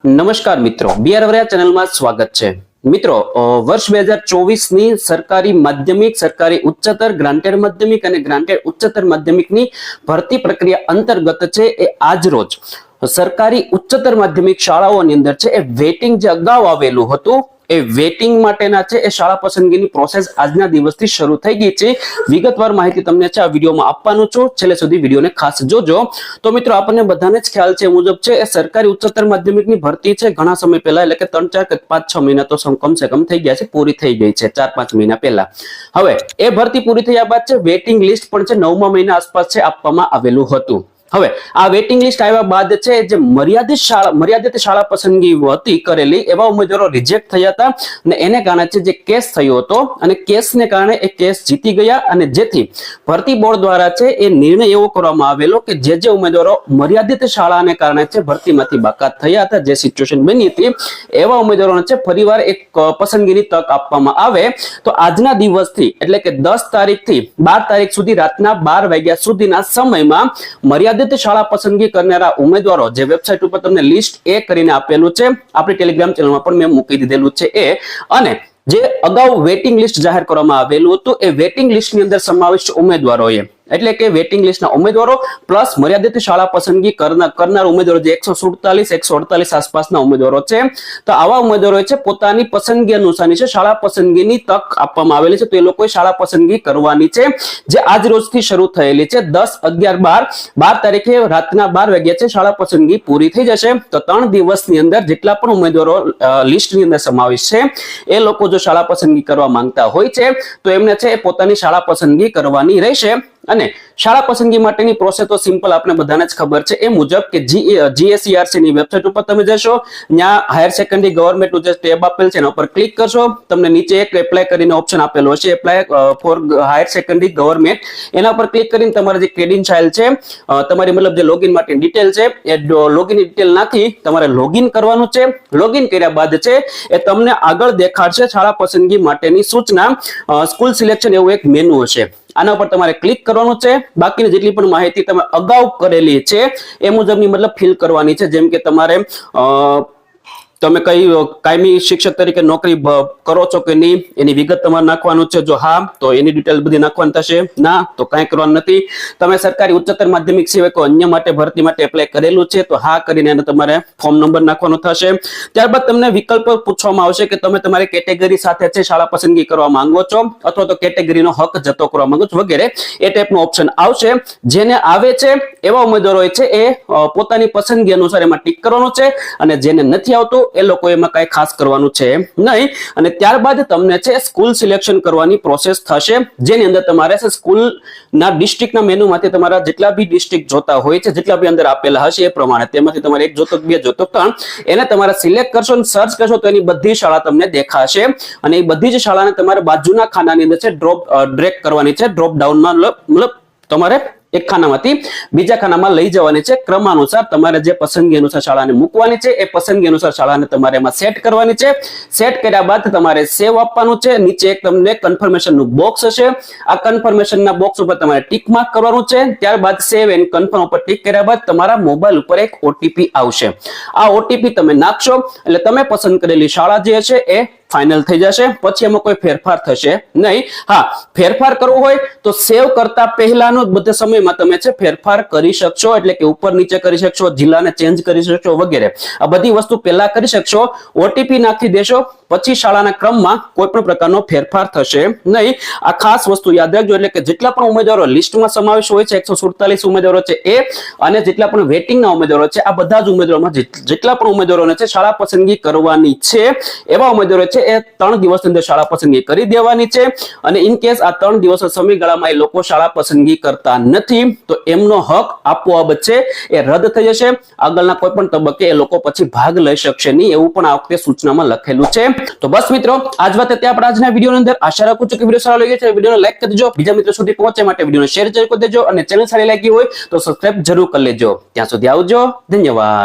નમસ્કાર મિત્રો, બીઆર વરિયા ચેનલમાં સ્વાગત છે. મિત્રો, વર્ષ 2024 ની સરકારી માધ્યમિક, સરકારી ઉચ્ચતર, ગ્રાન્ટેડ માધ્યમિક અને ગ્રાન્ટેડ ઉચ્ચતર માધ્યમિકની ભરતી પ્રક્રિયા અંતર્ગત છે એ આજ રોજ સરકારી ઉચ્ચતર માધ્યમિક શાળાઓની અંદર છે એ વેટિંગ જે અગાઉ આવેલું હતું એ વેટિંગ માટેના છે એ શાળા પસંદગીની પ્રોસેસ આજના દિવસથી શરૂ થઈ ગઈ છે. વિગતવાર માહિતી તમને છે આ વિડીયોમાં આપવાનું છું, છેલ્લે સુધી વિડીયોને ખાસ જોજો. તો મિત્રો, આપણને બધાને જ ખ્યાલ છે મુજબ છે એ સરકારી ઉચ્ચતર માધ્યમિકની ભરતી છે ઘણા સમય પહેલા, એટલે કે 3, 4 કે 5, 6 મહિના તો કમસે કમ થઈ ગયા છે, પૂરી થઈ ગઈ છે 4, 5 મહિના પહેલા. હવે એ ભરતી પૂરી થયા બાદ છે વેટિંગ લિસ્ટ પણ છે 9મા મહિના આસપાસ છે આપવામાં આવેલું હતું. હવે આ વેટિંગ લિસ્ટ આવ્યા બાદ છે જે મર્યાદિત શાળા પસંદગી હતી કરેલી, એવા ઉમેદવારો રિજેક્ટ થયા હતા અને એને કારણે છે જે કેસ થયો હતો અને કેસને કારણે એ કેસ જીતી ગયા અને જેથી ભરતી બોર્ડ દ્વારા છે એ નિર્ણય એવો કરવામાં આવેલો કે જે ઉમેદવારો મર્યાદિત શાળાને કારણે છે ભરતીમાંથી બાકાત થયા હતા, જે સિચ્યુએશન બની હતી, એવા ઉમેદવારોને છે ફરીવાર એક પસંદગીની તક આપવામાં આવે. તો આજના દિવસથી એટલે કે 10 તારીખથી 12 તારીખ સુધી રાતના 12 વાગ્યા સુધીના સમયમાં મર્યાદિત શાળા પસંદગી કરનારા ઉમેદવારો જે વેબસાઇટ ઉપર તમને લિસ્ટ એ કરીને આપેલું છે, આપણી ટેલિગ્રામ ચેનલમાં પણ મેં મૂકી દીધેલું છે એ, અને જે અગાઉ વેટિંગ લિસ્ટ જાહેર કરવામાં આવેલું હતું એ વેટિંગ લિસ્ટની અંદર સમાવિષ્ટ ઉમેદવારોએ, એટલે કે વેટિંગ લિસ્ટના ઉમેદવારો પ્લસ મર્યાદિત શાળા પસંદગી કરનાર ઉમેદવારો જે 147, 148 આસપાસના ઉમેદવારો છે, તો આવા ઉમેદવારોએ છે પોતાની પસંદગી અનુસારની છે શાળા પસંદગીની તક આપવામાં આવેલી છે. તો એ લોકોએ શાળા પસંદગી કરવાની છે જે આજ રોજથી શરૂ થયેલી છે. 10, 11, 12 તારીખે રાતના 12 વાગ્યા છે શાળા પસંદગી પૂરી થઈ જશે. તો 3 દિવસની અંદર જેટલા પણ ઉમેદવારો લિસ્ટની અંદર સમાવેશ છે એ લોકો જો શાળા પસંદગી કરવા માંગતા હોય છે તો એમને છે પોતાની શાળા પસંદગી કરવાની રહેશે. અને શાળા પસંદગી માટેની પ્રોસેસ તો સિમ્પલ આપણે બધાને જ ખબર છે એ મુજબ કે GSERC ની વેબસાઇટ ઉપર તમે જશો, ત્યાં હાયર સેકન્ડરી ગવર્નમેન્ટનું જે ટેબ આપેલ છે એના ઉપર ક્લિક કરશો, તમને નીચે એક એપ્લાય કરીને ઓપ્શન આપેલો હશે, apply four higher secondary government, એના ઉપર ક્લિક કરીને તમારે જે ક્રેડેન્શિયલ છે, તમારી મતલબ જે લોગિન માટેની ડિટેલ છે એ લોગિન ડિટેલ નાખી તમારે લોગિન કરવાનું છે. લોગિન કર્યા બાદ છે એ તમને આગળ દેખાડશે શાળા પસંદગી માટેની સૂચના, સ્કૂલ સિલેક્શન એવું એક મેનુ હશે, આના ઉપર તમારે ક્લિક કરવાનું છે. બાકીની જેટલી પણ માહિતી તમે અગાઉ કરેલી છે એ મુજબની મતલબ ફિલ કરવાની છે. જેમ કે તમે કઈ કાયમી શિક્ષક તરીકે નોકરી કરો છો કે નહીં એની વિગત તમારે નાખવાનું છે. જો હા તો એની ડિટેલ બધી નાખવાની થશે, ના તો કાંઈ કરવાનું નથી. તમે સરકારી ઉચ્ચતર માધ્યમિક સિવાય કોઈ અન્ય માટે ભરતી માટે એપ્લાય કરેલું છે તો હા કરીને એને તમારે ફોર્મ નંબર નાખવાનો થશે. ત્યારબાદ તમને વિકલ્પ પૂછવામાં આવશે કે તમે તમારી કેટેગરી સાથે છે શાળા પસંદગી કરવા માંગો છો અથવા તો કેટેગરીનો હક જતો કરવા માંગો છો વગેરે એ ટાઈપનું ઓપ્શન આવશે. જેને આવે છે એવા ઉમેદવારો છે એ પોતાની પસંદગી અનુસાર એમાં ટિક કરવાનું છે અને જેને નથી આવતું એ લોકો એમાં કઈ ખાસ કરવાનું છે નહીં. અને ત્યારબાદ તમને છે સ્કૂલ સિલેક્શન કરવાની પ્રોસેસ થશે, જેની અંદર તમારે સ્કૂલના ડિસ્ટ્રિક્ટના મેનુમાંથી તમારા જેટલા બી ડિસ્ટ્રિક્ટ જોતા હોય છે, જેટલા બી અંદર આપેલા હશે એ પ્રમાણે તેમાંથી તમારે 1 જોતો, 2 જોતો, 3 એને તમારે સિલેક્ટ કરશો અને સર્ચ કરશો તો એની બધી શાળા તમને દેખાશે અને એ બધી જ શાળાને તમારે બાજુના ખાનાની અંદર છે ડ્રેગ કરવાની છે. ડ્રોપ ડાઉનમાં મતલબ તમારે એક ખાનામાંથી બીજા ખાનામાં લઈ જવાની છે. ક્રમાનુસાર તમારે જે પસંદગી અનુસાર શાળાને મૂકવાની છે એ પસંદગી અનુસાર શાળાને તમારે એમાં સેટ કરવાની છે. સેટ કર્યા બાદ તમારે સેવ આપવાનું છે. નીચે એક તમને કન્ફર્મેશનનું બોક્સ હશે, આ કન્ફર્મેશનના બોક્સ ઉપર તમારે ટિક માર્ક કરવાનું છે. ત્યારબાદ સેવ એન્ડ કન્ફર્મ ઉપર ટિક કર્યા બાદ તમારા મોબાઈલ ઉપર એક ઓટીપી આવશે. આ ઓટીપી તમે નાખશો એટલે તમે પસંદ કરેલી શાળા જે છે એ ફાઇનલ થઈ જશે. પછી એમાં કોઈ ફેરફાર થશે નહીં. હા, ફેરફાર કરવો હોય તો સેવ કરતા પહેલાનો બધા સમયમાં તમે છે ફેરફાર કરી શકશો, એટલે કે ઉપર નીચે કરી શકશો, જિલ્લાને ચેન્જ કરી શકશો વગેરે. આ બધી વસ્તુ પહેલા કરી શકશો. ઓટીપી નાખી દેશો પછી શાળાના ક્રમમાં કોઈ પણ પ્રકારનો ફેરફાર થશે નહીં. આ ખાસ વસ્તુ યાદ રાખજો. એટલે કે જેટલા પણ ઉમેદવારો લિસ્ટમાં સમાવેશ હોય છે 147 ઉમેદવારો છે એ, અને જેટલા પણ વેટિંગના ઉમેદવારો છે, આ બધા જ ઉમેદવારોમાં જેટલા પણ ઉમેદવારોને છે શાળા પસંદગી કરવાની છે એવા ઉમેદવારો એ 3 દિવસની અંદર શાળા પસંદગી કરી દેવાની છે. અને ઇન કેસ આ 3 દિવસના સમયગાળામાં એ લોકો શાળા પસંદગી કરતા નથી તો એમનો હક આપોઆપ છે એ રદ થઈ જશે. આગળના કોઈ પણ તબક્કે એ લોકો પછી ભાગ લઈ શકશે નહીં, એવું પણ આ વખતે સૂચનામાં લખેલું છે. તો બસ મિત્રો, આજ વાત ત્યાં આપણે આજના વિડીયોની અંદર આશા રાખું છું કે વિડીયો સારો લાગ્યો છે. વિડીયોને લાઈક કરી દેજો, બીજા મિત્રો સુધી પહોંચે માટે વિડીયોને શેર જરૂર કરી દેજો અને ચેનલ સારી લાગી હોય તો સબસ્ક્રાઇબ જરૂર કરી લેજો. ત્યાં સુધી આવજો, ધન્યવાદ.